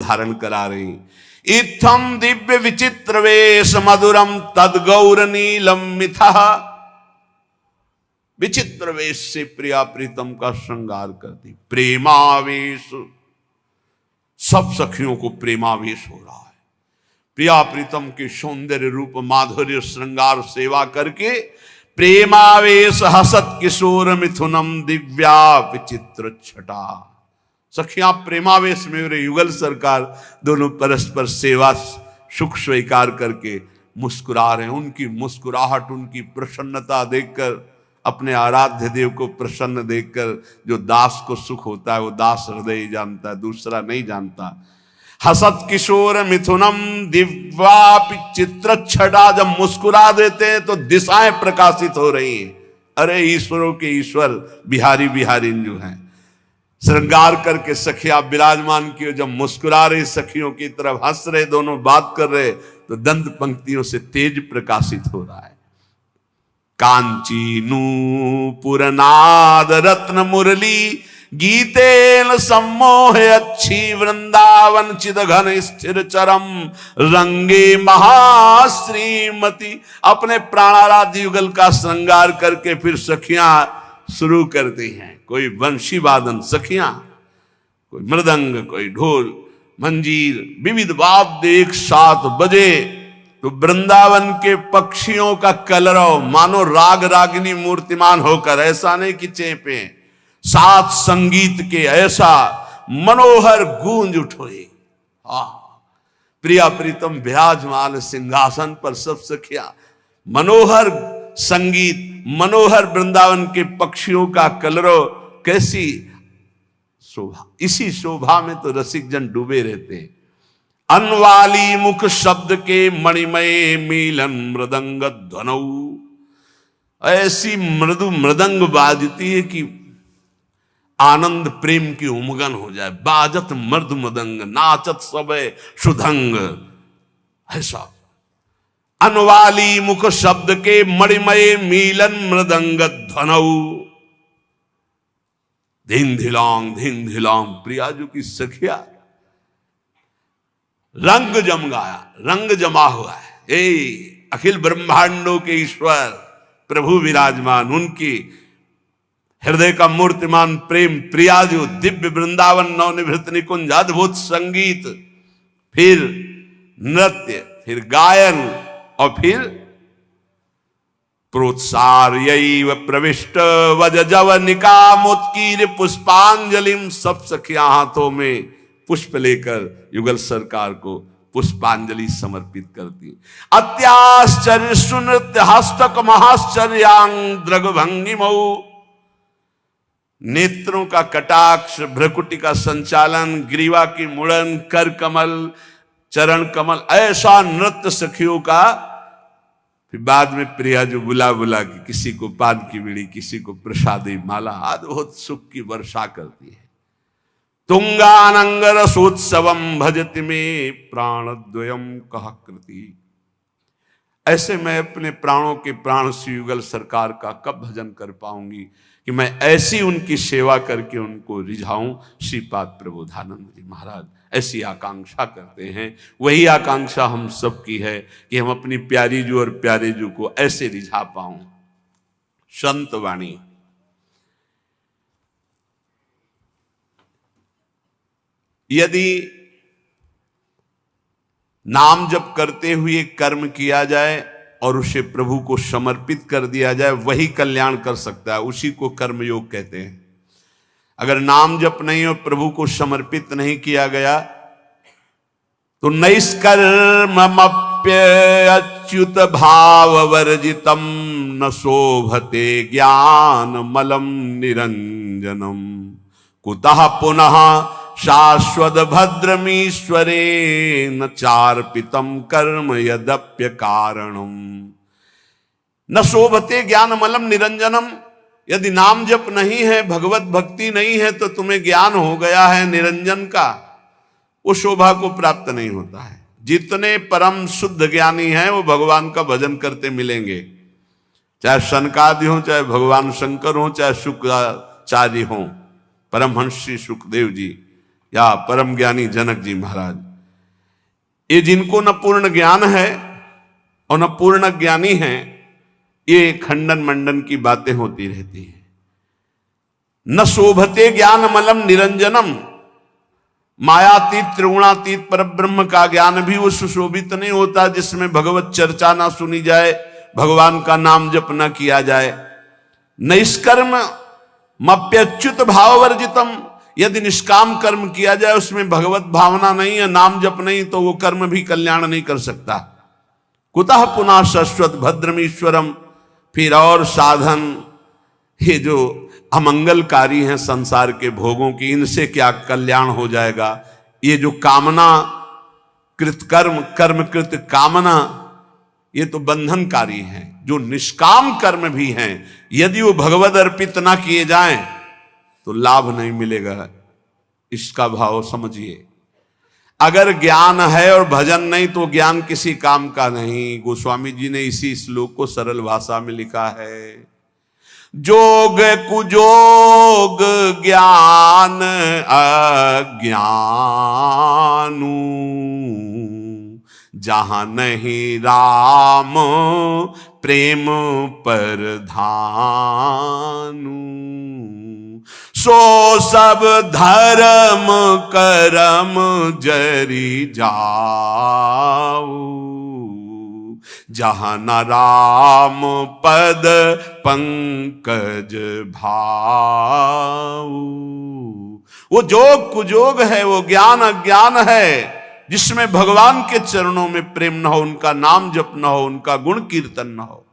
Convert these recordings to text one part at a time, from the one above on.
धारण करा रही। इत्थम दिव्य विचित्र वेश मधुरम तद गौर नीलम मिथा। विचित्र वेश से प्रिया प्रीतम का श्रृंगार करती। प्रेमावेश, सब सखियों को प्रेमावेश हो रहा है। प्रिया प्रीतम के सौंदर्य रूप माधुर्य श्रृंगार सेवा करके प्रेमावेश हसत किशोर मिथुनम दिव्या विचित्र छटा। सखियां प्रेमावेश में मेरे युगल सरकार दोनों परस्पर सेवा सुख स्वीकार करके मुस्कुरा रहे हैं। उनकी मुस्कुराहट, उनकी प्रसन्नता देखकर, अपने आराध्य देव को प्रसन्न देखकर जो दास को सुख होता है वो दास हृदय ही जानता है, दूसरा नहीं जानता। हसत किशोर मिथुनम दिव्या चित्र छटा। जब मुस्कुरा देते हैं तो दिशाएं प्रकाशित हो रही हैं। अरे ईश्वरों के ईश्वर बिहारी बिहारी जो हैं, श्रृंगार करके सखिया विराजमान किए। जब मुस्कुरा रहे सखियों की तरफ, हंस रहे, दोनों बात कर रहे, तो दंत पंक्तियों से तेज प्रकाशित हो रहा है। कांची नूपुर नाद रत्न मुरली गीतेन सम्मोह अच्छी वृंदावन चिद घन स्थिर चरम रंगे महाश्रीमती। अपने प्राणाराध्य युगल का श्रृंगार करके फिर सखियां शुरू करती हैं। कोई वंशी वादन सखियां, कोई मृदंग, कोई ढोल मंजीर, विविध वाद्य एक साथ बजे तो वृंदावन के पक्षियों का कलरव मानो राग रागिनी मूर्तिमान होकर, ऐसा नहीं कि चेपे, साथ संगीत के ऐसा मनोहर गूंज उठोए। प्रिया प्रीतम विराजमान सिंहासन पर, सब सखिया मनोहर संगीत, मनोहर वृंदावन के पक्षियों का कलरव, कैसी शोभा। इसी शोभा में तो रसिक जन डूबे रहते हैं। अनवाली मुख शब्द के मणिमय मिलन मृदंग ध्वनऊ। ऐसी मृदु मृदंग बाजती है कि आनंद प्रेम की उमगन हो जाए। बाजत मर्द मृदंग नाचत सबे सुधंग। ऐसा अनवाली मुख शब्द के मणिमय मिलन मृदंग ध्वनऊ। धिन धिलांग प्रियाजू की सखिया रंग जम गया, रंग जमा हुआ है। अखिल ब्रह्मांडों के ईश्वर प्रभु विराजमान, उनकी हृदय का मूर्तिमान प्रेम प्रियाजू, दिव्य वृंदावन नवनिभृत निकुंज, अद्भुत संगीत, फिर नृत्य, फिर गायन और फिर प्रोत्सार्य प्रविष्ट वज जवनिका मुत्कीर पुष्पांजलिम। सब सखियां हाथों में पुष्प लेकर युगल सरकार को पुष्पांजलि समर्पित करती। अत्याश्चर्य सुनृत्य हस्तक महाश्चर्यांग द्रग भंगिमऊ। नेत्रों का कटाक्ष, भ्रकुटी का संचालन, ग्रीवा की मुड़न, कर कमल, चरण कमल, ऐसा नृत्य सखियों का। फिर बाद में प्रिया जो बुला बुला के किसी को पान की बीड़ी, किसी को प्रसादी माला, अद्भुत सुख की वर्षा करती है। तुंगानंग रसोत्सवम भजति में प्राणद्वयम कहा कृति। ऐसे मैं अपने प्राणों के प्राण श्री युगल सरकार का कब भजन कर पाऊंगी कि मैं ऐसी उनकी सेवा करके उनको रिझाऊं। श्रीपाद प्रबोधानंद जी महाराज ऐसी आकांक्षा करते हैं। वही आकांक्षा हम सब की है कि हम अपनी प्यारी जू और प्यारे जू को ऐसे रिझा पाऊं। संत वाणी, यदि नाम जप करते हुए कर्म किया जाए और उसे प्रभु को समर्पित कर दिया जाए, वही कल्याण कर सकता है। उसी को कर्मयोग कहते हैं। अगर नाम जप नहीं और प्रभु को समर्पित नहीं किया गया तो नैष्कर्मप्य अच्युत भाव वर्जितम न शोभते ज्ञान मलम निरंजनम कुतः पुनः शाश्वत भद्रमीश्वरे न चार्पितम कर्म यद्यप्य कारणम। न शोभते ज्ञानमलम निरंजनम। यदि नाम जप नहीं है, भगवत भक्ति नहीं है, तो तुम्हें ज्ञान हो गया है निरंजन का, वो शोभा को प्राप्त नहीं होता है। जितने परम शुद्ध ज्ञानी हैं वो भगवान का भजन करते मिलेंगे, चाहे सनकादि हो, चाहे भगवान शंकर हो, चाहे शुक्राचार्य हो, परमहंस श्री सुखदेव जी, या परम ज्ञानी जनक जी महाराज, ये जिनको न पूर्ण ज्ञान है और न पूर्ण ज्ञानी है, ये खंडन मंडन की बातें होती रहती हैं। न शोभते ज्ञान मलम निरंजनम, मायातीत त्रिगुणातीत पर ब्रह्म का ज्ञान भी वो सुशोभित नहीं होता जिसमें भगवत चर्चा ना सुनी जाए, भगवान का नाम जप न किया जाए। निष्कर्म मप्यच्युत भाववर्जितम, यदि निष्काम कर्म किया जाए उसमें भगवत भावना नहीं है, नाम जप नहीं, तो वो कर्म भी कल्याण नहीं कर सकता। कुतः पुनः शाश्वत भद्रमीश्वरम, फिर और साधन ये जो अमंगलकारी हैं संसार के भोगों की, इनसे क्या कल्याण हो जाएगा। ये जो कामना कृत कर्म, कर्म कृत कामना, ये तो बंधनकारी हैं। जो निष्काम कर्म भी हैं, यदि वो भगवद अर्पित ना किए जाएं तो लाभ नहीं मिलेगा। इसका भाव समझिए। अगर ज्ञान है और भजन नहीं तो ज्ञान किसी काम का नहीं। गोस्वामी जी ने इसी श्लोक को सरल भाषा में लिखा है, जोग कुजोग ज्ञान अज्ञानू, जहां नहीं राम प्रेम पर धानु, सो सब धर्म करम जरी जाऊ, जहां न राम पद पंकज भाऊ। वो जोग कुजोग है, वो ज्ञान अज्ञान है जिसमें भगवान के चरणों में प्रेम न हो, उनका नाम जप न हो, उनका गुण कीर्तन न हो।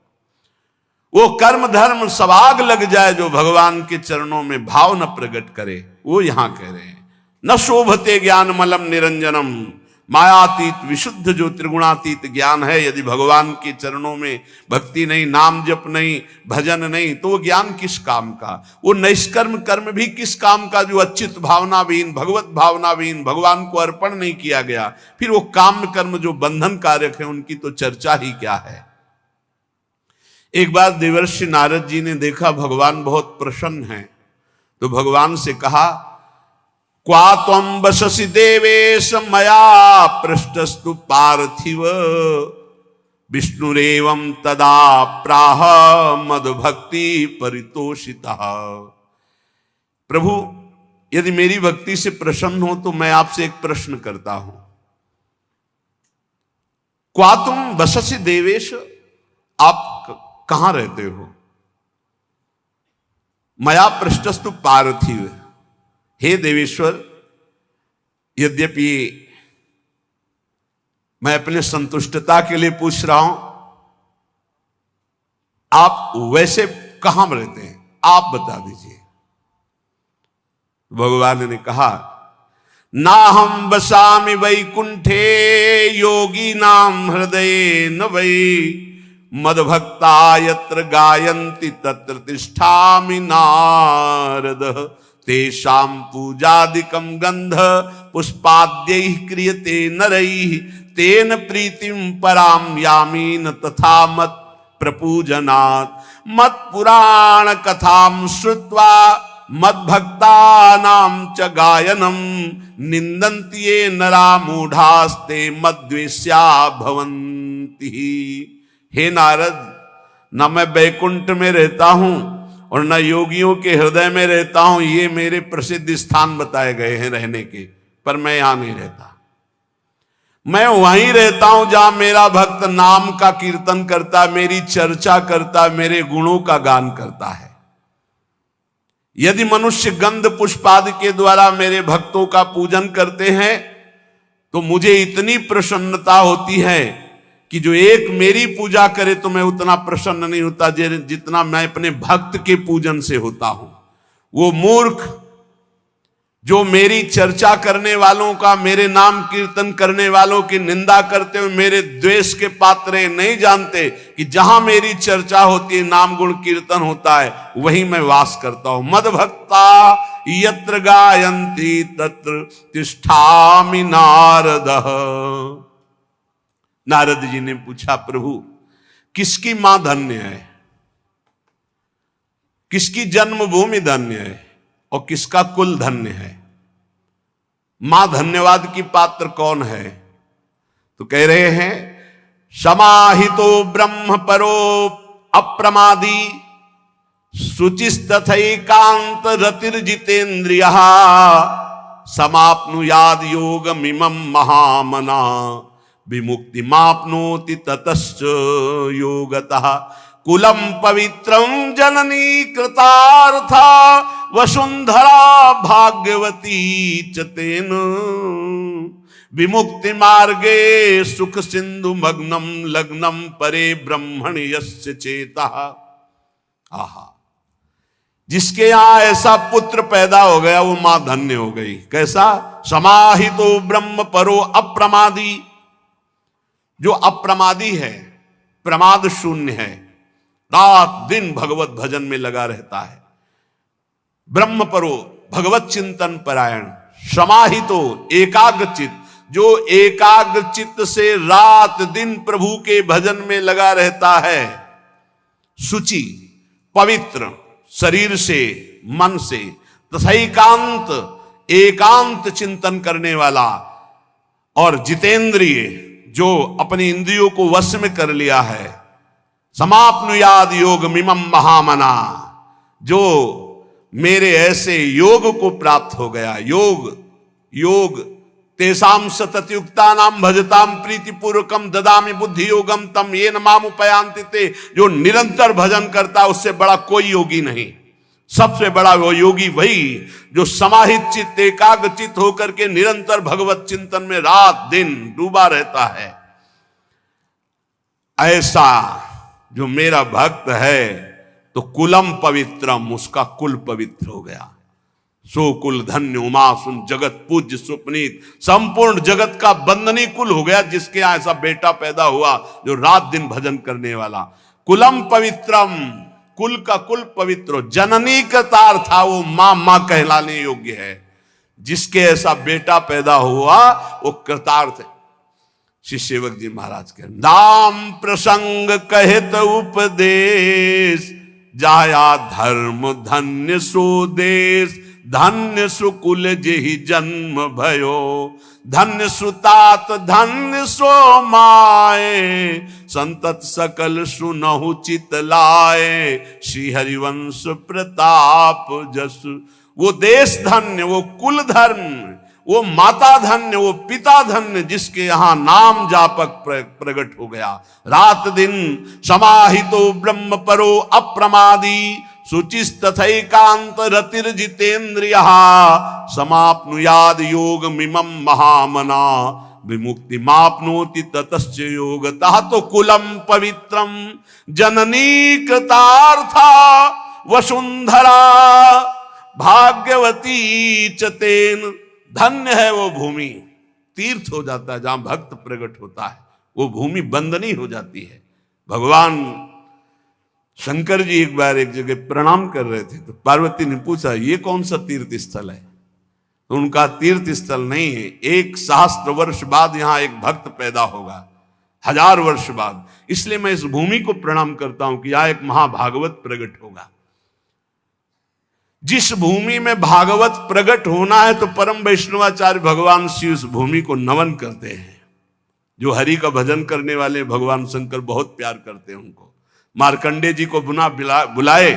वो कर्म धर्म सब आग लग जाए जो भगवान के चरणों में भाव न प्रकट करे। वो यहां कह रहे हैं, न शोभते ज्ञान मलम निरंजनम, मायातीत विशुद्ध जो त्रिगुणातीत ज्ञान है, यदि भगवान के चरणों में भक्ति नहीं, नाम जप नहीं, भजन नहीं, तो वो ज्ञान किस काम का। वो निष्कर्म कर्म भी किस काम का जो अच्युत भावनाविहीन, भगवत भावनाविहीन, भगवान को अर्पण नहीं किया गया। फिर वो काम कर्म जो बंधन कारक है, उनकी तो चर्चा ही क्या है। एक बार देवर्षि नारद जी ने देखा भगवान बहुत प्रसन्न हैं, तो भगवान से कहा, क्वा त्वं वससि देवेश मया पृष्ठस्तु पार्थिव, विष्णुरेवं तदा प्राह मद्भक्ति परितोषितः। प्रभु, यदि मेरी भक्ति से प्रसन्न हो तो मैं आपसे एक प्रश्न करता हूं। क्वा तुम वससि देवेश, आप कहां रहते हो? मया पृष्ठस्तु पार्थिव, हे देवेश्वर, यद्यपि मैं अपने संतुष्टता के लिए पूछ रहा हूं, आप वैसे कहां रहते हैं, आप बता दीजिए। भगवान ने कहा, ना हम बसामि वैकुंठे योगी नाम हृदय न वै, मद्भक्ता यत्र गायन्ति तत्र तिष्ठामि नारद, तेषां पूजादिकं गंध पुष्पाद्यैः क्रियते नरैः, तेन प्रीतिं परां यामि न तथा मत् प्रपूजनात्। मत् पुराण कथां श्रुत्वा मद्भक्तानां च गायनं, निन्दन्ति ये नरा मूढ़ास्ते मद्वेष्या भवन्ति। हे नारद, न मैं बैकुंठ में रहता हूं और न योगियों के हृदय में रहता हूं। ये मेरे प्रसिद्ध स्थान बताए गए हैं रहने के, पर मैं यहां नहीं रहता। मैं वहीं रहता हूं जहां मेरा भक्त नाम का कीर्तन करता, मेरी चर्चा करता, मेरे गुणों का गान करता है। यदि मनुष्य गंध पुष्पादि के द्वारा मेरे भक्तों का पूजन करते हैं तो मुझे इतनी प्रसन्नता होती है कि जो एक मेरी पूजा करे तो मैं उतना प्रसन्न नहीं होता जितना मैं अपने भक्त के पूजन से होता हूं। वो मूर्ख जो मेरी चर्चा करने वालों का, मेरे नाम कीर्तन करने वालों की निंदा करते हुए मेरे द्वेष के पात्र नहीं जानते कि जहां मेरी चर्चा होती है, नाम गुण कीर्तन होता है, वहीं मैं वास करता हूं। मद्भक्ता यत्र गायन्ति तत्र तिष्ठामि नारदः। नारद जी ने पूछा, प्रभु किसकी मां धन्य है, किसकी जन्मभूमि धन्य है और किसका कुल धन्य है? मां धन्यवाद की पात्र कौन है? तो कह रहे हैं समाहितो ब्रह्म परो अप्रमादी शुचिस्तथैकांत रतिर्जितेन्द्रियः समाप्नुयाद योगमिमं महामना विमुक्तिमाप्नोति ततश्च योगतः कुलम पवित्रं जननी कृतार्था वसुंधरा भाग्यवती च तेन विमुक्ति मार्गे सुख सिंधु मग्नम लग्नम परे ब्रह्मण यस्य चेता। आहा, जिसके यहां ऐसा पुत्र पैदा हो गया वो मां धन्य हो गई। कैसा? समाहितो ब्रह्म परो अप्रमादी, जो अप्रमादी है, प्रमाद शून्य है, रात दिन भगवत भजन में लगा रहता है। ब्रह्म परो भगवत चिंतन परायण, समाहितो एकाग्रचित, जो एकाग्रचित से रात दिन प्रभु के भजन में लगा रहता है। शुचि पवित्र शरीर से मन से, तथा एकांत एकांत चिंतन करने वाला, और जितेंद्रिय जो अपनी इंद्रियों को वश में कर लिया है। समाप्नुयाद योग मिमम महामना, जो मेरे ऐसे योग को प्राप्त हो गया। योग तेसाम सततयुक्ता नाम भजताम प्रीतिपूर्वकम ददामि बुद्धि योगम तम ये नमाम उपयांति ते। जो निरंतर भजन करता है उससे बड़ा कोई योगी नहीं। सबसे बड़ा वो योगी वही जो समाहित चित्त एकाग्र चित्त होकर के निरंतर भगवत चिंतन में रात दिन डूबा रहता है। ऐसा जो मेरा भक्त है तो कुलम पवित्रम, उसका कुल पवित्र हो गया। सो कुल धन्य उमासुन जगत पूज्य सुपनीत, संपूर्ण जगत का बंदनी कुल हो गया जिसके यहां ऐसा बेटा पैदा हुआ जो रात दिन भजन करने वाला। कुलम पवित्रम, कुल का कुल पवित्र। जननी कृतार था, वो मां कहलाने योग्य है। जिसके ऐसा बेटा पैदा हुआ वो कृतार्थ है। श्री सेवक जी महाराज के नाम प्रसंग कहत उपदेश, जाया धर्म धन्य सो देश। धन्य सुकुल जेहि जन्म भयो, धन्य सुतात धन्य सो माए। संतत सकल सुनहु चित लाए, श्री हरिवंश प्रताप जस। वो देश धन्य, वो कुल धन्य, वो माता धन्य, वो पिता धन्य, जिसके यहां नाम जापक प्रकट हो गया। रात दिन समाहितो ब्रह्म परो अप्रमादी, शुचिस्तथैकांत रतिर्जितेन्द्रियः समाप्नुयाद योग मिमम महामना विमुक्ति माप्नोति ततश्च योगतः। तो कुलम पवित्रम जननी कृतार्था वसुंधरा भाग्यवती च तेन। धन्य है वो भूमि, तीर्थ हो जाता है जहां भक्त प्रकट होता है, वो भूमि बंदनी हो जाती है। भगवान शंकर जी एक बार एक जगह प्रणाम कर रहे थे तो पार्वती ने पूछा ये कौन सा तीर्थ स्थल है? तो उनका तीर्थ स्थल नहीं है, 1 सहस्त्र वर्ष बाद यहां एक भक्त पैदा होगा, 1000 वर्ष बाद। इसलिए मैं इस भूमि को प्रणाम करता हूं कि यहां एक महाभागवत प्रकट होगा। जिस भूमि में भागवत प्रकट होना है तो परम वैष्णवाचार्य भगवान श्री उस भूमि को नमन करते हैं। जो हरि का भजन करने वाले भगवान शंकर बहुत प्यार करते हैं उनको। मार्कंडे जी को बुलाए,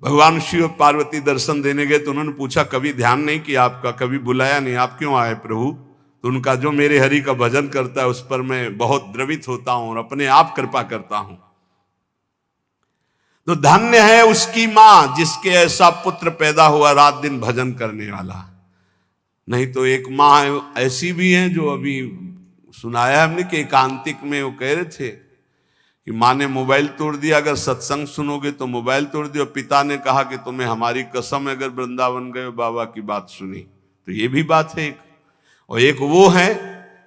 भगवान शिव और पार्वती दर्शन देने गए तो उन्होंने पूछा कभी ध्यान नहीं किया आपका, कभी बुलाया नहीं, आप क्यों आए प्रभु? तो उनका जो मेरे हरि का भजन करता है उस पर मैं बहुत द्रवित होता हूं और अपने आप कृपा करता हूं। तो धन्य है उसकी मां जिसके ऐसा पुत्र पैदा हुआ रात दिन भजन करने वाला। नहीं तो एक मां ऐसी भी है जो अभी सुनाया हमने कि एकांतिक में वो कह रहे थे कि माँ ने मोबाइल तोड़ दिया, अगर सत्संग सुनोगे तो मोबाइल तोड़ दियो। पिता ने कहा कि तुम्हें हमारी कसम अगर वृंदावन गए बाबा की बात सुनी। तो ये भी बात है एक। और एक वो है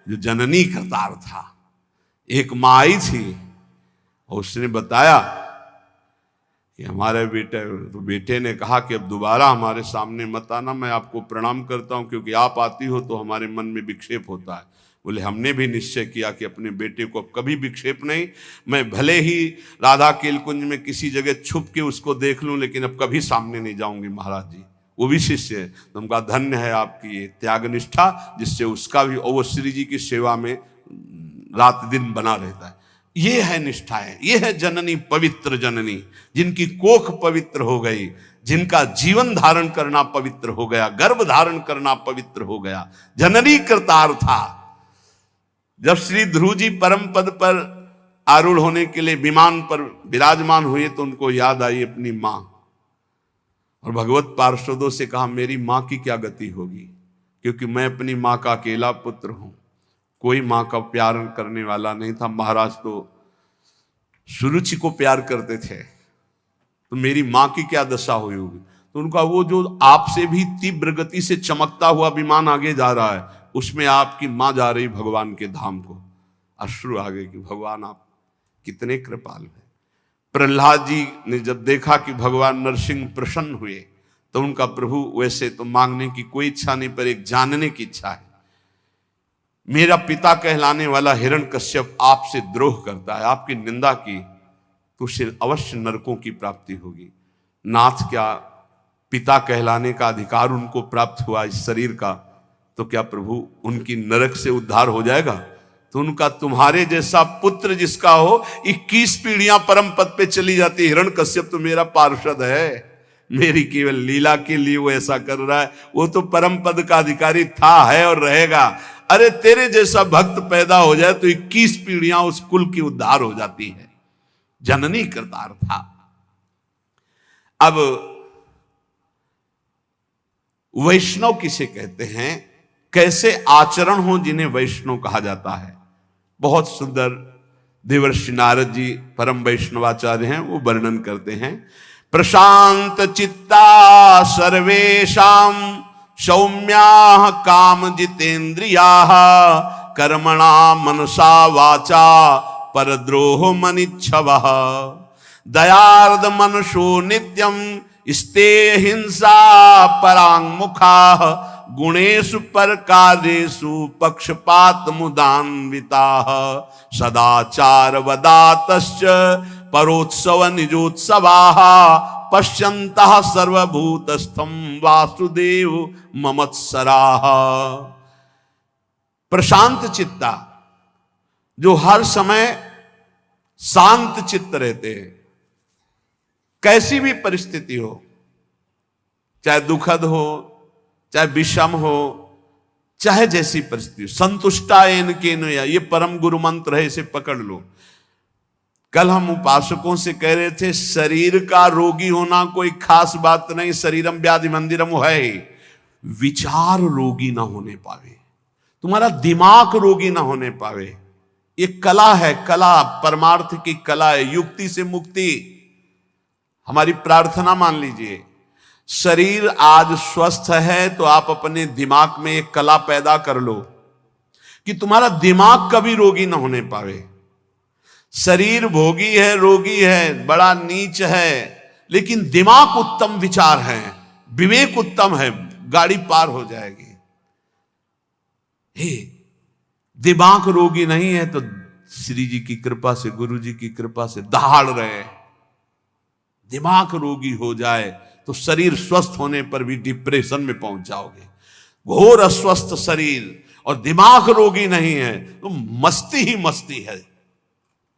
जो जननी करतार था, एक माँ आई थी और उसने बताया कि हमारे बेटे, तो बेटे ने कहा कि अब दोबारा हमारे सामने मत आना, मैं आपको प्रणाम करता हूँ क्योंकि आप आती हो तो हमारे मन में विक्षेप होता है। बोले हमने भी निश्चय किया कि अपने बेटे को अब कभी विक्षेप नहीं, मैं भले ही राधा केल कुंज में किसी जगह छुप के उसको देख लूं लेकिन अब कभी सामने नहीं जाऊंगी महाराज जी। वो भी शिष्य है। तो उनका धन्य है आपकी ये त्याग निष्ठा, जिससे उसका भी, और वो श्री जी की सेवा में रात दिन बना रहता है। ये है निष्ठाएं, ये है जननी, पवित्र जननी, जिनकी कोख पवित्र हो गई, जिनका जीवन धारण करना पवित्र हो गया, गर्भ धारण करना पवित्र हो गया। जननी कृतार्था। जब श्री ध्रुव जी परम पद पर आरूढ़ होने के लिए विमान पर विराजमान हुए तो उनको याद आई अपनी मां, और भगवत पार्षदों से कहा मेरी मां की क्या गति होगी, क्योंकि मैं अपनी मां का अकेला पुत्र हूं, कोई मां का प्यार करने वाला नहीं था। महाराज तो सुरुचि को प्यार करते थे, तो मेरी मां की क्या दशा हुई होगी। तो उनका वो जो आपसे भी तीव्र गति से चमकता हुआ विमान आगे जा रहा है, उसमें आपकी मां जा रही भगवान के धाम को। अश्रु आ गए कि भगवान आप कितने कृपालु हैं। प्रहलाद जी ने जब देखा कि भगवान नरसिंह प्रसन्न हुए, तो उनका प्रभु वैसे तो मांगने की कोई इच्छा नहीं, पर एक जानने की इच्छा है। मेरा पिता कहलाने वाला हिरण्यकश्यप आपसे द्रोह करता है, आपकी निंदा की तो उसे अवश्य नरकों की प्राप्ति होगी। नाथ, क्या पिता कहलाने का अधिकार उनको प्राप्त हुआ इस शरीर का, तो क्या प्रभु उनकी नरक से उद्धार हो जाएगा। तो उनका तुम्हारे जैसा पुत्र जिसका हो 21 पीढ़ियां परम पद पे चली जाती। हिरण्यकश्यप तो मेरा पार्षद है, मेरी केवल लीला के लिए वो ऐसा कर रहा है, वो तो परम पद का अधिकारी था, है और रहेगा। अरे तेरे जैसा भक्त पैदा हो जाए तो 21 पीढ़ियां उस कुल की उद्धार हो जाती है। जननी कृतार्था। अब वैष्णव किसे कहते हैं, कैसे आचरण हो जिन्हें वैष्णव कहा जाता है। बहुत सुंदर देवर्षि नारद जी परम वैष्णवाचार्य हैं, वो वर्णन करते हैं। प्रशांत चित्ता सर्वेषां सौम्या काम जितेन्द्रियाः कर्मणा मनसा वाचा परद्रोह मनिच्छवः दयार्द मनसो नित्यं स्ते हिंसा परांगमुखाः गुणेषु परकार्येषु पक्षपात मुदान्विताः सदाचार वदातश्च परोत्सव निजोत्सवाः पश्यन्तः सर्वभूतस्थं वासुदेव ममत्सराः। प्रशांत चित्ता, जो हर समय शांत चित्त रहते हैं, कैसी भी परिस्थिति हो, चाहे दुखद हो, चाहे विषम हो, चाहे जैसी परिस्थिति हो, संतुष्टा एन केन, ये परम गुरु मंत्र है, इसे पकड़ लो। कल हम उपासकों से कह रहे थे, शरीर का रोगी होना कोई खास बात नहीं, शरीरम व्याधि मंदिरम है, विचार रोगी ना होने पावे, तुम्हारा दिमाग रोगी ना होने पावे। ये कला है, कला परमार्थ की कला है, युक्ति से मुक्ति। हमारी प्रार्थना मान लीजिए, शरीर आज स्वस्थ है तो आप अपने दिमाग में एक कला पैदा कर लो कि तुम्हारा दिमाग कभी रोगी ना होने पावे। शरीर भोगी है, रोगी है, बड़ा नीच है, लेकिन दिमाग उत्तम विचार है, विवेक उत्तम है, गाड़ी पार हो जाएगी। हे, दिमाग रोगी नहीं है तो श्री जी की कृपा से, गुरु जी की कृपा से दहाड़ रहे। दिमाग रोगी हो जाए तो शरीर स्वस्थ होने पर भी डिप्रेशन में पहुंच जाओगे। घोर अस्वस्थ शरीर और दिमाग रोगी नहीं है तो मस्ती ही मस्ती है,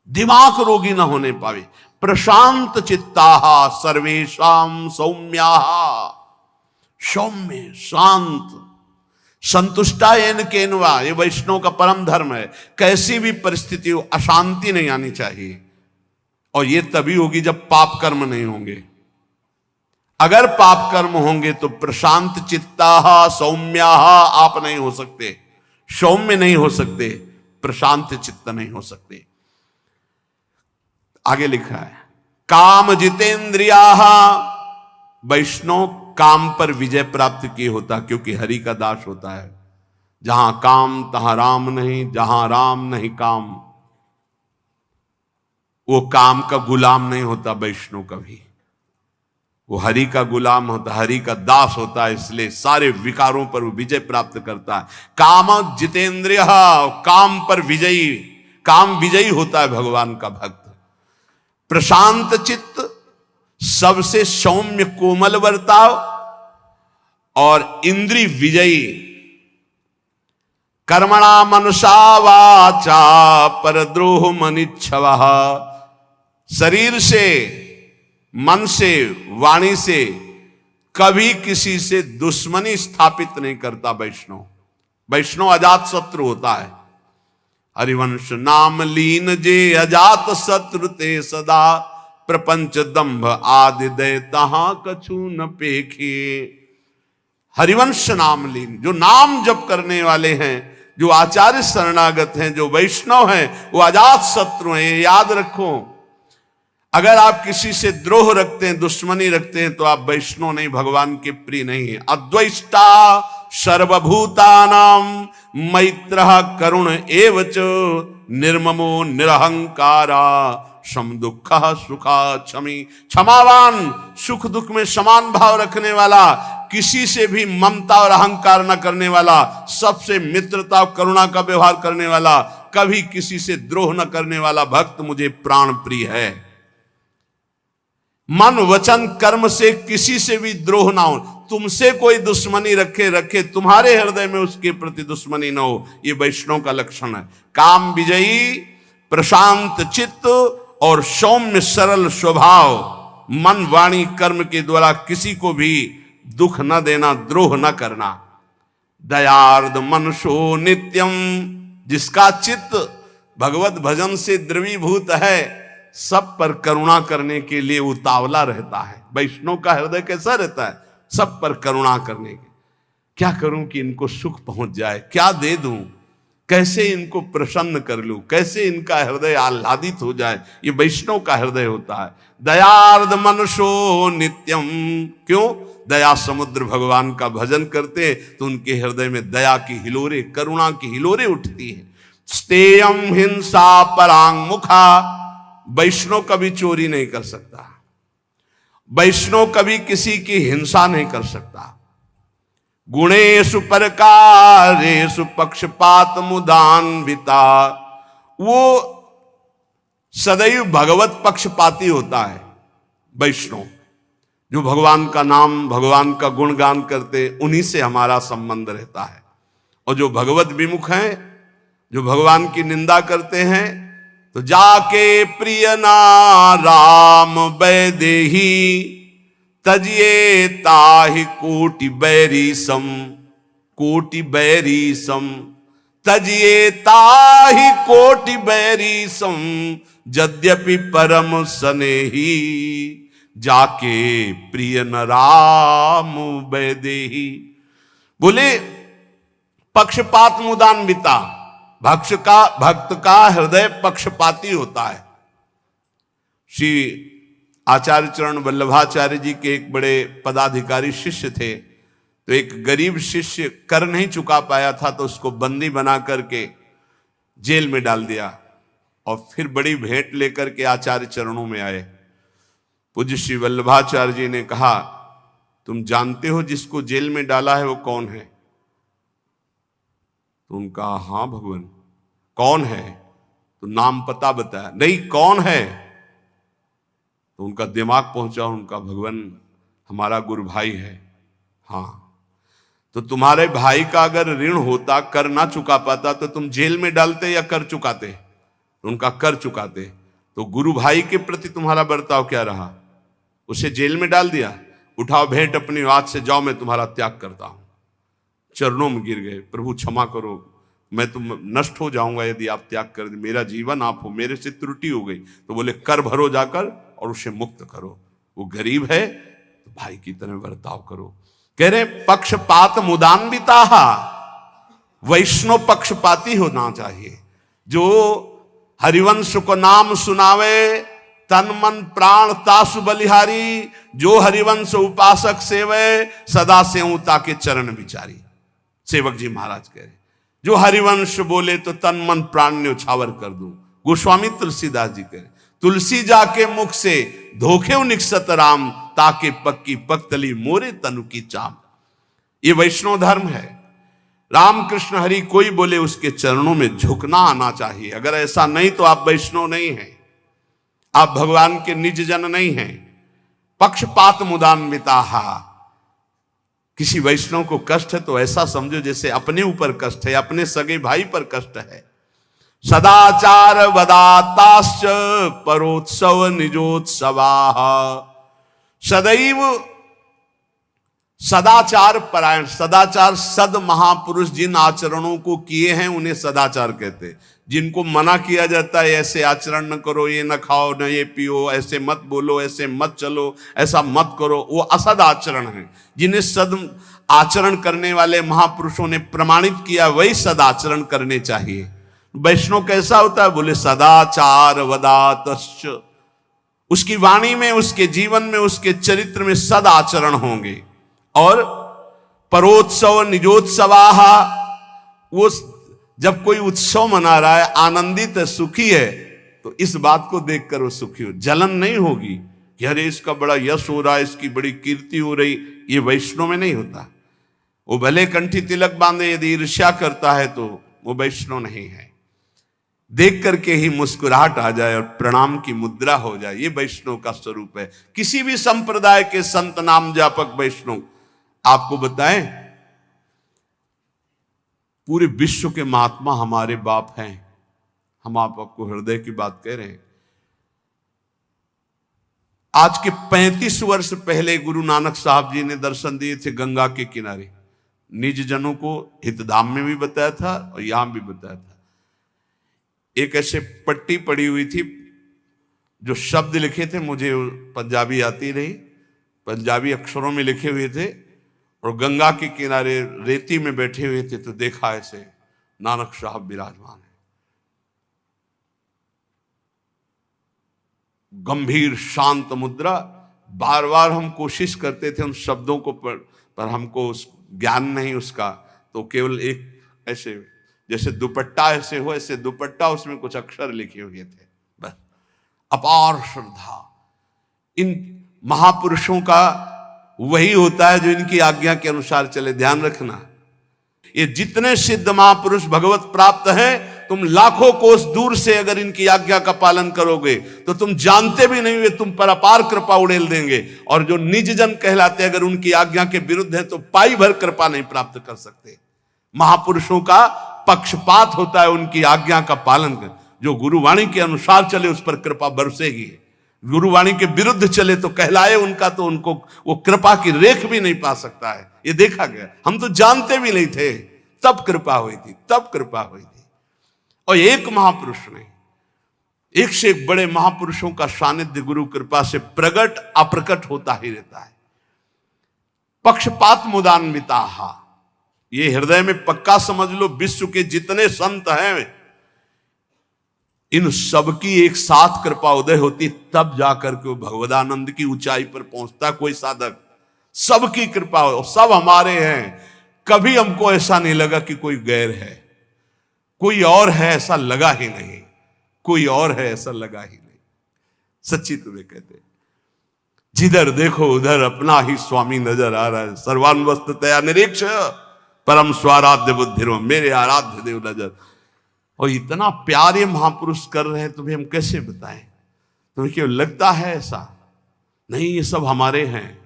दिमाग रोगी ना होने पावे। प्रशांत चित्ताः सर्वेषां सौम्याः, सौम्य शांत, संतुष्टा एन केनवा, ये वैष्णव का परम धर्म है। कैसी भी परिस्थिति हो, अशांति नहीं आनी चाहिए, और ये तभी होगी जब पाप कर्म नहीं होंगे। अगर पाप कर्म होंगे तो प्रशांत चित्ताः सौम्याः आप नहीं हो सकते, सौम्य नहीं हो सकते, प्रशांत चित्त नहीं हो सकते। आगे लिखा है काम जितेंद्रियाः, वैष्णव काम पर विजय प्राप्त किए होता, क्योंकि हरि का दास होता है। जहां काम तहां राम नहीं, जहां राम नहीं काम। वो काम का गुलाम नहीं होता वैष्णव कभी, वो हरि का गुलाम होता, हरि का दास होता है, इसलिए सारे विकारों पर वो विजय प्राप्त करता है। काम जितेंद्रिय, काम पर विजयी, काम विजयी होता है भगवान का भक्त। प्रशांत चित्त, सबसे सौम्य कोमल बर्ताव, और इंद्रिय विजयी, कर्मणा मनसा वाचा परद्रोह मनिच्छवः, शरीर से, मन से, वाणी से कभी किसी से दुश्मनी स्थापित नहीं करता वैष्णव। वैष्णव अजात शत्रु होता है। हरिवंश नाम लीन जे अजात शत्रु ते सदा, प्रपंच दंभ आदि दय तहां कछु न पेखे। हरिवंश नाम लीन, जो नाम जप करने वाले हैं, जो आचार्य शरणागत हैं, जो वैष्णव हैं, वो अजात शत्रु हैं। याद रखो, अगर आप किसी से द्रोह रखते हैं, दुश्मनी रखते हैं, तो आप वैष्णव नहीं, भगवान के प्रिय नहीं है। अद्वैष्टा सर्वभूतानां मैत्रः करुण एवच, निर्ममो निरहंकारा समदुःखः सुखा क्षमी। क्षमावान, सुख दुख में समान भाव रखने वाला, किसी से भी ममता और अहंकार न करने वाला, सबसे मित्रता और करुणा का व्यवहार करने वाला, कभी किसी से द्रोह न करने वाला भक्त मुझे प्राण प्रिय है। मन वचन कर्म से किसी से भी द्रोह ना हो। तुमसे कोई दुश्मनी रखे, तुम्हारे हृदय में उसके प्रति दुश्मनी ना हो, ये वैष्णव का लक्षण है। काम विजयी, प्रशांत चित्त और सौम्य सरल स्वभाव, मन वाणी कर्म के द्वारा किसी को भी दुख न देना, द्रोह न करना। दयार्द मनुष्यो नित्यम, जिसका चित्त भगवत भजन से द्रवीभूत है, सब पर करुणा करने के लिए उतावला रहता है। वैष्णव का हृदय कैसा रहता है? सब पर करुणा करने के। क्या करूं कि इनको सुख पहुंच जाए, क्या दे दूं, कैसे इनको प्रसन्न कर लूं, कैसे इनका हृदय आह्लादित हो जाए, ये वैष्णव का हृदय होता है। दयार्द मनुष्यो नित्यम, क्यों? दया समुद्र भगवान का भजन करते तो उनके हृदय में दया की हिलोरे, करुणा की हिलोरे उठती है। स्तेयम हिंसा परांग मुखा, वैष्णव कभी चोरी नहीं कर सकता, वैष्णव कभी किसी की हिंसा नहीं कर सकता। गुणेषु परकारेषु पक्षपात मुदान्विता, वो सदैव भगवत पक्षपाती होता है वैष्णव। जो भगवान का नाम, भगवान का गुणगान करते, उन्हीं से हमारा संबंध रहता है। और जो भगवत विमुख हैं, जो भगवान की निंदा करते हैं, तो जाके प्रिय ना राम वैदेही, तजिए ताहि कोटि बैरी सम, कोटि बैरी सम, तजिए ताहि कोटि बैरी सम, यद्यपि परम स्नेही, जाके प्रिय न राम वैदेही। बोले पक्षपात मुदान्विता, भक्त का हृदय पक्षपाती होता है। श्री आचार्य चरण वल्लभाचार्य जी के एक बड़े पदाधिकारी शिष्य थे, तो एक गरीब शिष्य कर नहीं चुका पाया था, तो उसको बंदी बना करके जेल में डाल दिया। और फिर बड़ी भेंट लेकर के आचार्य चरणों में आए। पूज्य श्री वल्लभाचार्य जी ने कहा, तुम जानते हो जिसको जेल में डाला है वो कौन है? तो उनका हाँ भगवान। कौन है? तो नाम पता बताया। नहीं, कौन है? तो उनका दिमाग पहुंचा, उनका भगवान हमारा गुरु भाई है। हाँ, तो तुम्हारे भाई का अगर ऋण होता, कर ना चुका पाता, तो तुम जेल में डालते या कर चुकाते? उनका कर चुकाते। तो गुरु भाई के प्रति तुम्हारा बर्ताव क्या रहा? उसे जेल में डाल दिया। उठाओ भेंट अपनी, आज से जाओ, मैं तुम्हारा त्याग करता हूं। चरणों में गिर गए, प्रभु क्षमा करो, मैं तुम नष्ट हो जाऊंगा यदि आप त्याग कर दे, मेरा जीवन आप हो, मेरे से त्रुटि हो गई। तो बोले कर भरो जाकर और उसे मुक्त करो। वो गरीब है तो भाई की तरह बर्ताव करो। कह रहे पक्षपात मुदान्विता, वैष्णव पक्षपाती होना चाहिए। जो हरिवंश को नाम सुनावे, तन मन प्राण तासु बलिहारी, जो हरिवंश उपासक सेवे, सदा सेऊ ताके चरण विचारी। सेवक जी महाराज कह रहे, जो हरिवंश बोले तो तन मन प्राण न्योछावर कर दूं। गोस्वामी तुलसीदास जी कह रहे, तुलसी जाके मुख से धोखे निकसत राम, ताके पक्की पक्तली मोरे तनु की चाम। ये वैष्णव धर्म है। रामकृष्ण हरि कोई बोले उसके चरणों में झुकना आना चाहिए। अगर ऐसा नहीं तो आप वैष्णव नहीं हैं, आप भगवान के निज जन नहीं हैं। पक्षपात मुदान्विता, किसी वैष्णव को कष्ट है तो ऐसा समझो जैसे अपने ऊपर कष्ट है, अपने सगे भाई पर कष्ट है। सदाचार वदाताश्च परोत्सव निजोत्सवाः। सदैव सदाचार परायण, सदाचार सद महापुरुष जिन आचरणों को किए हैं उन्हें सदाचार कहते हैं। जिनको मना किया जाता है ऐसे आचरण न करो, ये न खाओ न ये पियो, ऐसे मत बोलो, ऐसे मत चलो, ऐसा मत करो, वो असद आचरण है। जिन्हें सद आचरण करने वाले महापुरुषों ने प्रमाणित किया वही सदाचरण करने चाहिए। वैष्णव कैसा होता है? बोले सदाचार वदातश्च। उसकी वाणी में, उसके जीवन में, उसके चरित्र में सदाचरण होंगे। और परोत्सव निजोत्सवाः, वो जब कोई उत्सव मना रहा है, आनंदित है, सुखी है, तो इस बात को देखकर वो सुखी हो, जलन नहीं होगी कि अरे इसका बड़ा यश हो रहा है, इसकी बड़ी कीर्ति हो रही। ये वैष्णव में नहीं होता। वो भले कंठी तिलक बांधे, यदि ईर्ष्या करता है तो वो वैष्णव नहीं है। देख करके ही मुस्कुराहट आ जाए और प्रणाम की मुद्रा हो जाए, ये वैष्णव का स्वरूप है। किसी भी संप्रदाय के संत नाम जापक वैष्णव आपको बताएं, पूरे विश्व के महात्मा हमारे बाप हैं। हम आपको हृदय की बात कह रहे हैं। आज के 35 वर्ष पहले गुरु नानक साहब जी ने दर्शन दिए थे गंगा के किनारे। निज जनों को हितधाम में भी बताया था और यहां भी बताया था। एक ऐसे पट्टी पड़ी हुई थी जो शब्द लिखे थे, मुझे पंजाबी आती नहीं, पंजाबी अक्षरों में लिखे हुए थे, और गंगा के किनारे रेती में बैठे हुए थे। तो देखा ऐसे नानक साहब विराजमान है, गंभीर शांत मुद्रा। बार बार हम कोशिश करते थे उन शब्दों को पर हमको उस ज्ञान नहीं उसका, तो केवल एक ऐसे जैसे दुपट्टा ऐसे हो, ऐसे दुपट्टा, उसमें कुछ अक्षर लिखे हुए थे बस। अपार श्रद्धा। इन महापुरुषों का वही होता है जो इनकी आज्ञा के अनुसार चले। ध्यान रखना, ये जितने सिद्ध महापुरुष भगवत प्राप्त हैं, तुम लाखों कोस दूर से अगर इनकी आज्ञा का पालन करोगे तो तुम जानते भी नहीं हुए तुम पर अपार कृपा उड़ेल देंगे। और जो निज जन कहलाते, अगर उनकी आज्ञा के विरुद्ध है तो पाई भर कृपा नहीं प्राप्त कर सकते। महापुरुषों का पक्षपात होता है, उनकी आज्ञा का पालन कर। जो गुरुवाणी के अनुसार चले उस पर कृपा बरसेगी, गुरुवाणी के विरुद्ध चले तो कहलाए उनका, तो उनको वो कृपा की रेख भी नहीं पा सकता है। ये देखा गया। हम तो जानते भी नहीं थे, तब कृपा हुई थी, तब कृपा हुई थी। और एक महापुरुष नहीं, एक से एक बड़े महापुरुषों का सानिध्य गुरु कृपा से प्रकट अप्रकट होता ही रहता है। पक्षपात मुदान्विताः, ये हृदय में पक्का समझ लो। विश्व के जितने संत हैं, इन सबकी एक साथ कृपा उदय होती, तब जाकर के वो भगवदानंद की ऊंचाई पर पहुंचता कोई साधक। सबकी कृपा हो, सब हमारे हैं। कभी हमको ऐसा नहीं लगा कि कोई गैर है, कोई और है ऐसा लगा ही नहीं, कोई और है ऐसा लगा ही नहीं। सच्ची तुम्हें कहते, जिधर देखो उधर अपना ही स्वामी नजर आ रहा है। सर्वान्वस्ततया निरीक्ष परम स्वाराध्य बुद्धिरो, मेरे आराध्य देव नजर। और इतना प्यार ये महापुरुष कर रहे हैं, तुम्हें हम कैसे बताएं? तुम्हें क्यों लगता है ऐसा? नहीं, ये सब हमारे हैं।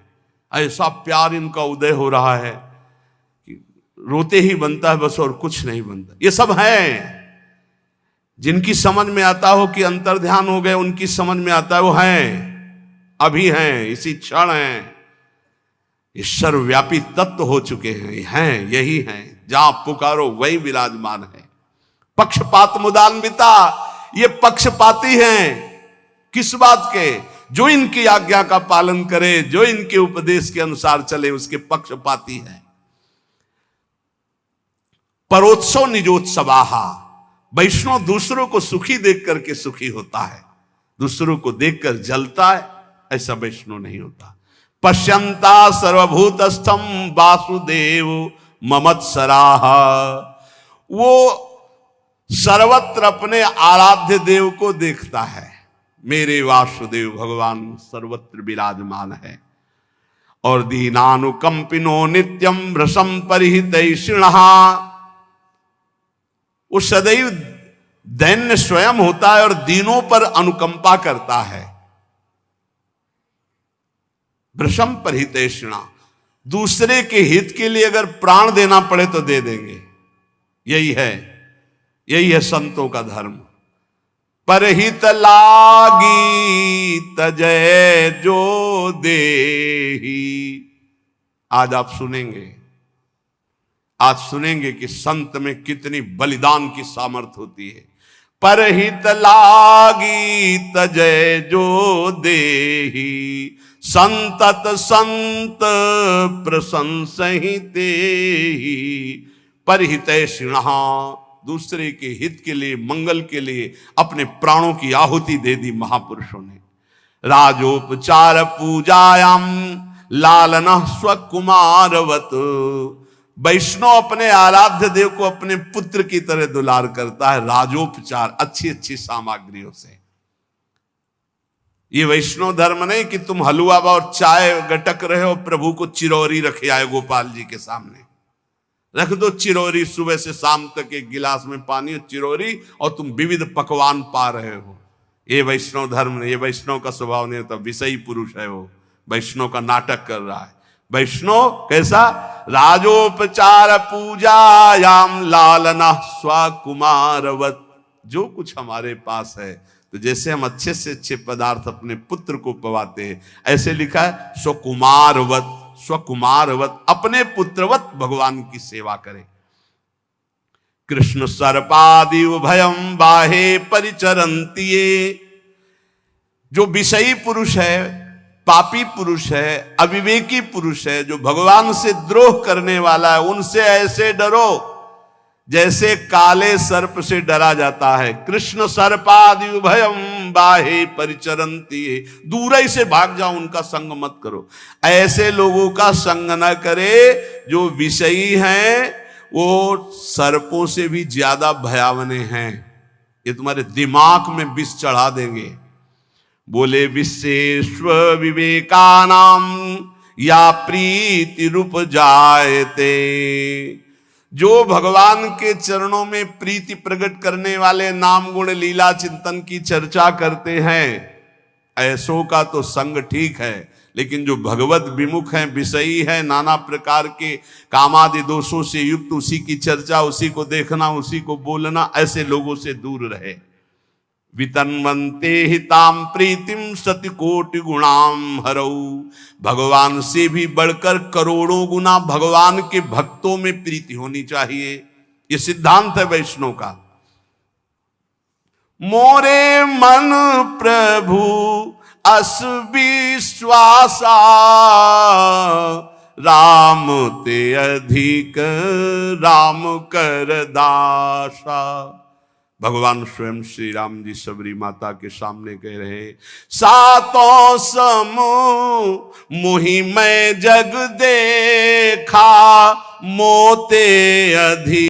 ऐसा प्यार इनका उदय हो रहा है कि रोते ही बनता है बस, और कुछ नहीं बनता। ये सब हैं जिनकी समझ में आता हो कि अंतर्ध्यान हो गए, उनकी समझ में आता है वो हैं, अभी हैं, इसी क्षण हैं। ये सर्वव्यापी तत्व हो चुके हैं, यही हैं, जहां पुकारो वही विराजमान है। पक्षपात मुदान्विता, ये पक्षपाती हैं। किस बात के? जो इनकी आज्ञा का पालन करे, जो इनके उपदेश के अनुसार चले, उसके पक्षपाती हैं। परोत्सव निजोत्सवाः, वैष्णव दूसरों को सुखी देख करके सुखी होता है, दूसरों को देखकर जलता है, ऐसा वैष्णव नहीं होता। पश्यन्ता सर्वभूतस्थम वासुदेव ममत्सराः, वो सर्वत्र अपने आराध्य देव को देखता है। मेरे वासुदेव भगवान सर्वत्र विराजमान है। और दीनानुकंपिनो नित्यम भ्रशम परिहितैषिणः, वो सदैव दैन्य स्वयं होता है और दीनों पर अनुकंपा करता है। भ्रशम परिहितैषिणः, दूसरे के हित के लिए अगर प्राण देना पड़े तो दे देंगे। यही है संतों का धर्म। परहित लागी तजय जो देही। आज आप सुनेंगे कि संत में कितनी बलिदान की सामर्थ होती है। परहित लागी तजय जो देही, संतत संत प्रशंसहि तेहि। परहितैषिणः, दूसरे के हित के लिए, मंगल के लिए अपने प्राणों की आहुति दे दी महापुरुषों ने। राजोपचार पूजायाम लालनः स्वकुमारवत। वैष्णव अपने आराध्य देव को अपने पुत्र की तरह दुलार करता है, राजोपचार, अच्छी अच्छी सामग्रियों से। ये वैष्णव धर्म नहीं कि तुम हलवा और चाय गटक रहे हो, प्रभु को चिरौरी रखे आए गोपाल जी के सामने। रख दो चिरौरी, सुबह से शाम तक एक गिलास में पानी और चिरौरी, और तुम विविध पकवान पा रहे हो। ये वैष्णव धर्म नहीं, ये वैष्णव का स्वभाव नहीं होता। विषयी पुरुष है वो, वैष्णव का नाटक कर रहा है। वैष्णव कैसा? राजोपचार पूजायाम लालना स्वकुमारवत। जो कुछ हमारे पास है, तो जैसे हम अच्छे से अच्छे पदार्थ अपने पुत्र को पवाते हैं, ऐसे लिखा है स्वकुमारवत। स्वकुमारवत, अपने पुत्रवत भगवान की सेवा करें। कृष्ण सर्पादि उभयम बाहे परिचरन्ति। जो विषयी पुरुष है, पापी पुरुष है, अविवेकी पुरुष है, जो भगवान से द्रोह करने वाला है, उनसे ऐसे डरो जैसे काले सर्प से डरा जाता है। कृष्ण सर्पादि उभयम बाहे परिचरन्ति। दूर ही से भाग जाओ, उनका संग मत करो। ऐसे लोगों का संग न करे जो विषयी हैं, वो सर्पों से भी ज्यादा भयावने हैं। ये तुम्हारे दिमाग में विष चढ़ा देंगे। बोले विश्वेश्व विवेकानाम या प्रीति रूप जायते। जो भगवान के चरणों में प्रीति प्रकट करने वाले नाम गुण लीला चिंतन की चर्चा करते हैं, ऐसों का तो संग ठीक है, लेकिन जो भगवत विमुख हैं, विषयी हैं, नाना प्रकार के कामादि दोषों से युक्त, उसी की चर्चा, उसी को देखना, उसी को बोलना, ऐसे लोगों से दूर रहे। वितन्वन्ते हिताम प्रीतिम सति कोटि गुणाम हरऊ। भगवान से भी बढ़कर करोड़ों गुना भगवान के भक्तों में प्रीति होनी चाहिए। ये सिद्धांत है वैष्णव का। मोरे मन प्रभु अस विश्वासा, राम ते अधिक राम कर दासा। भगवान स्वयं श्री राम जी सबरी माता के सामने कह रहे, सातों समूह मुहि मैं जग देखा, मोते अधिक